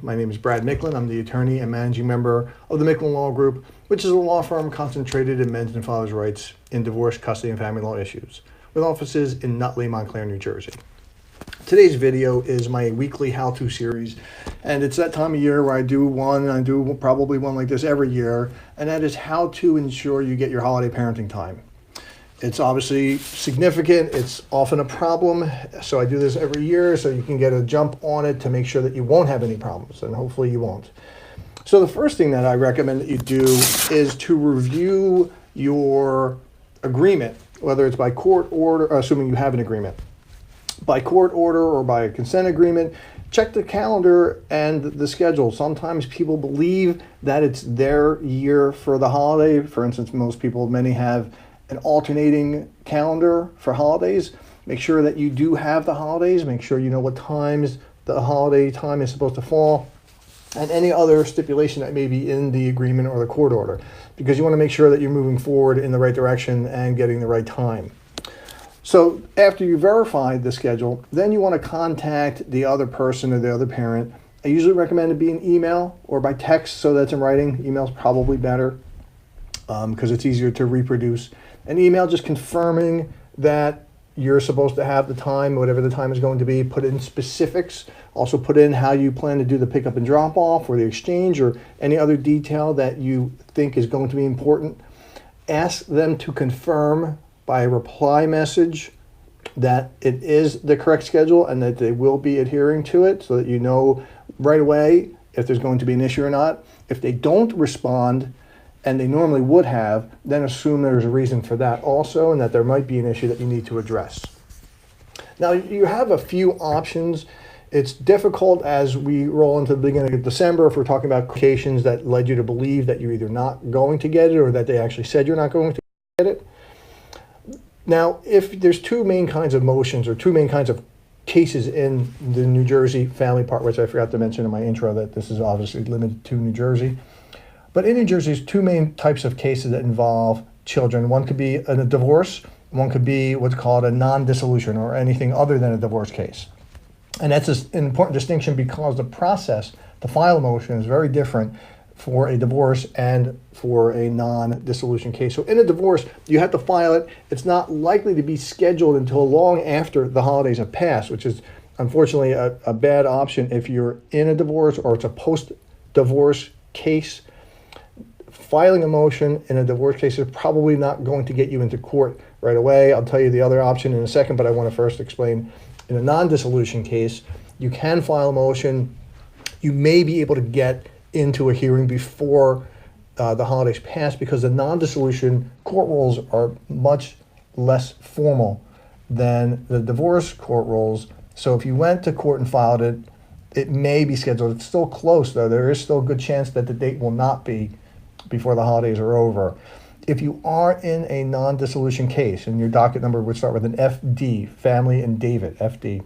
My name is Brad Micklin. I'm the attorney and managing member of the Micklin Law Group, which is a law firm concentrated in men's and fathers' rights in divorce, custody, and family law issues, with offices in Nutley, Montclair, New Jersey. Today's video is my weekly how-to series, and it's that time of year where I do probably one like this every year, and that is how to ensure you get your holiday parenting time. It's obviously significant. It's often a problem. So I do this every year so you can get a jump on it to make sure that you won't have any problems, and hopefully you won't. So the first thing that I recommend that you do is to review your agreement, whether it's by court order, assuming you have an agreement. By court order or by a consent agreement, check the calendar and the schedule. Sometimes people believe that it's their year for the holiday. For instance, many have an alternating calendar for holidays. Make sure that you do have the holidays. Make sure you know what times the holiday time is supposed to fall, and any other stipulation that may be in the agreement or the court order, because you want to make sure that you're moving forward in the right direction and getting the right time. So after you verify the schedule, then you want to contact the other person or the other parent. I usually recommend it be an email or by text so that's in writing. Email's probably better because it's easier to reproduce. An email just confirming that you're supposed to have the time, whatever the time is going to be. Put in specifics. Also put in how you plan to do the pickup and drop off or the exchange or any other detail that you think is going to be important. Ask them to confirm by a reply message that it is the correct schedule and that they will be adhering to it, so that you know right away if there's going to be an issue or not. If they don't respond, and they normally would have, then assume there's a reason for that also, and that there might be an issue that you need to address. Now, you have a few options. It's difficult as we roll into the beginning of December if we're talking about occasions that led you to believe that you're either not going to get it or that they actually said you're not going to get it. Now, if there's two main kinds of motions or two main kinds of cases in the New Jersey family part, which I forgot to mention in my intro that this is obviously limited to New Jersey. But in New Jersey, there's two main types of cases that involve children. One could be a divorce. One could be what's called a non-dissolution or anything other than a divorce case. And that's an important distinction because the process to file a motion is very different for a divorce and for a non-dissolution case. So in a divorce, you have to file it. It's not likely to be scheduled until long after the holidays have passed, which is unfortunately a bad option if you're in a divorce or it's a post-divorce case. Filing a motion in a divorce case is probably not going to get you into court right away. I'll tell you the other option in a second, but I want to first explain in a non-dissolution case, you can file a motion. You may be able to get into a hearing before the holidays pass because the non-dissolution court rules are much less formal than the divorce court rules. So if you went to court and filed it, it may be scheduled. It's still close, though. There is still a good chance that the date will not be before the holidays are over. If you are in a non-dissolution case, and your docket number would start with an FD, Family and David, FD,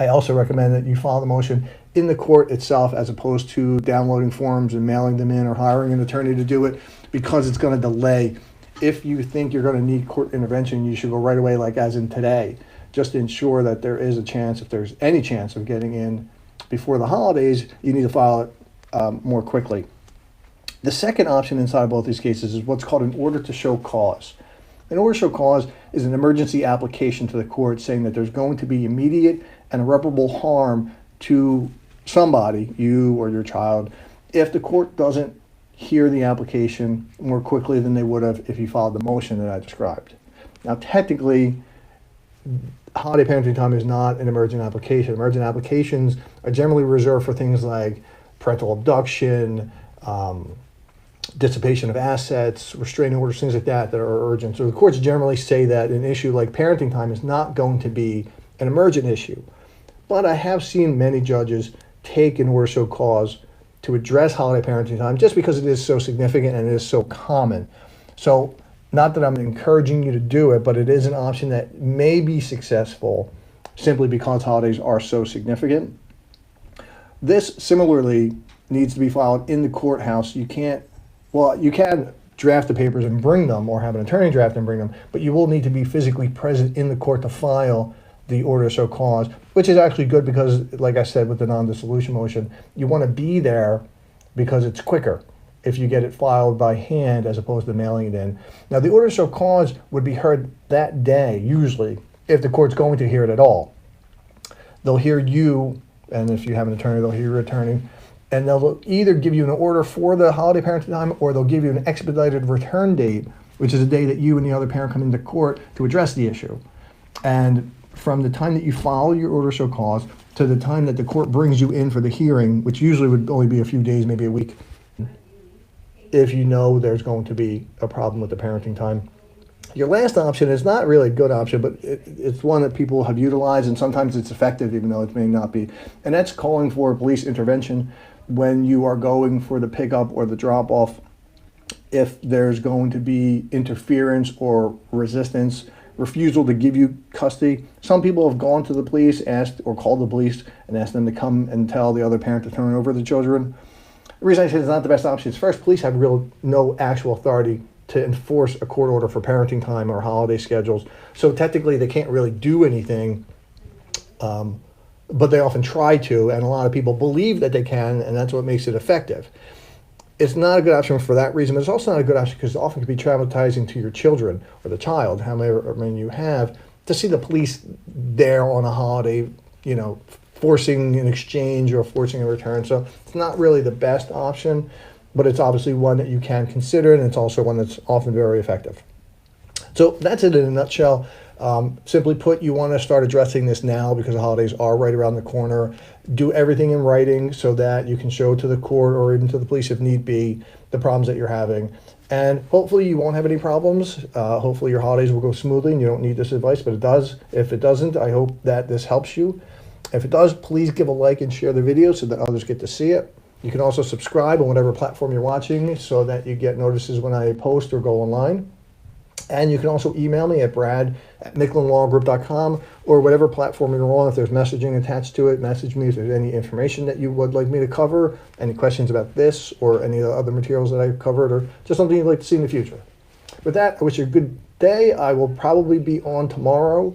I also recommend that you file the motion in the court itself as opposed to downloading forms and mailing them in or hiring an attorney to do it, because it's going to delay. If you think you're going to need court intervention, you should go right away, like as in today, just to ensure that there is a chance, if there's any chance of getting in before the holidays, you need to file it more quickly. The second option inside both these cases is what's called an order to show cause. An order to show cause is an emergency application to the court saying that there's going to be immediate and irreparable harm to somebody, you or your child, if the court doesn't hear the application more quickly than they would have if you filed the motion that I described. Now, technically, holiday parenting time is not an emergent application. Emergent applications are generally reserved for things like parental abduction, dissipation of assets, restraining orders, things like that are urgent. So the courts generally say that an issue like parenting time is not going to be an emergent issue. But I have seen many judges take an order to show cause to address holiday parenting time just because it is so significant and it is so common. So not that I'm encouraging you to do it, but it is an option that may be successful simply because holidays are so significant. This similarly needs to be filed in the courthouse. You can draft the papers and bring them or have an attorney draft and bring them, but you will need to be physically present in the court to file the order to show cause, which is actually good because, like I said, with the non-dissolution motion, you want to be there because it's quicker if you get it filed by hand as opposed to mailing it in. Now, the order to show cause would be heard that day, usually, if the court's going to hear it at all. They'll hear you, and if you have an attorney, they'll hear your attorney, and they'll either give you an order for the holiday parenting time, or they'll give you an expedited return date, which is a day that you and the other parent come into court to address the issue. And from the time that you file your order to show cause to the time that the court brings you in for the hearing, which usually would only be a few days, maybe a week, if you know there's going to be a problem with the parenting time. Your last option is not really a good option, but it's one that people have utilized, and sometimes it's effective, even though it may not be. And that's calling for police intervention when you are going for the pickup or the drop-off. If there's going to be interference or resistance, refusal to give you custody. Some people have gone to the police, asked or called the police and asked them to come and tell the other parent to turn over the children. The reason I say it's not the best option is, first, police have no actual authority to enforce a court order for parenting time or holiday schedules. So technically they can't really do anything, but they often try to, and a lot of people believe that they can, and that's what makes it effective. It's not a good option for that reason, but it's also not a good option because it often can be traumatizing to your children or the child, however many you have, to see the police there on a holiday, forcing an exchange or forcing a return. So it's not really the best option, but it's obviously one that you can consider, and it's also one that's often very effective. So that's it in a nutshell. Simply put, you want to start addressing this now because the holidays are right around the corner. Do everything in writing so that you can show to the court or even to the police if need be the problems that you're having. And hopefully you won't have any problems. Hopefully your holidays will go smoothly and you don't need this advice, but it does. If it doesn't, I hope that this helps you. If it does, please give a like and share the video so that others get to see it. You can also subscribe on whatever platform you're watching so that you get notices when I post or go online. And you can also email me at brad@micklinlawgroup.com or whatever platform you're on. If there's messaging attached to it, message me if there's any information that you would like me to cover, any questions about this or any of the other materials that I've covered, or just something you'd like to see in the future. With that, I wish you a good day. I will probably be on tomorrow.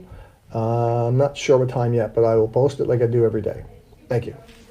I'm not sure what time yet, but I will post it like I do every day. Thank you.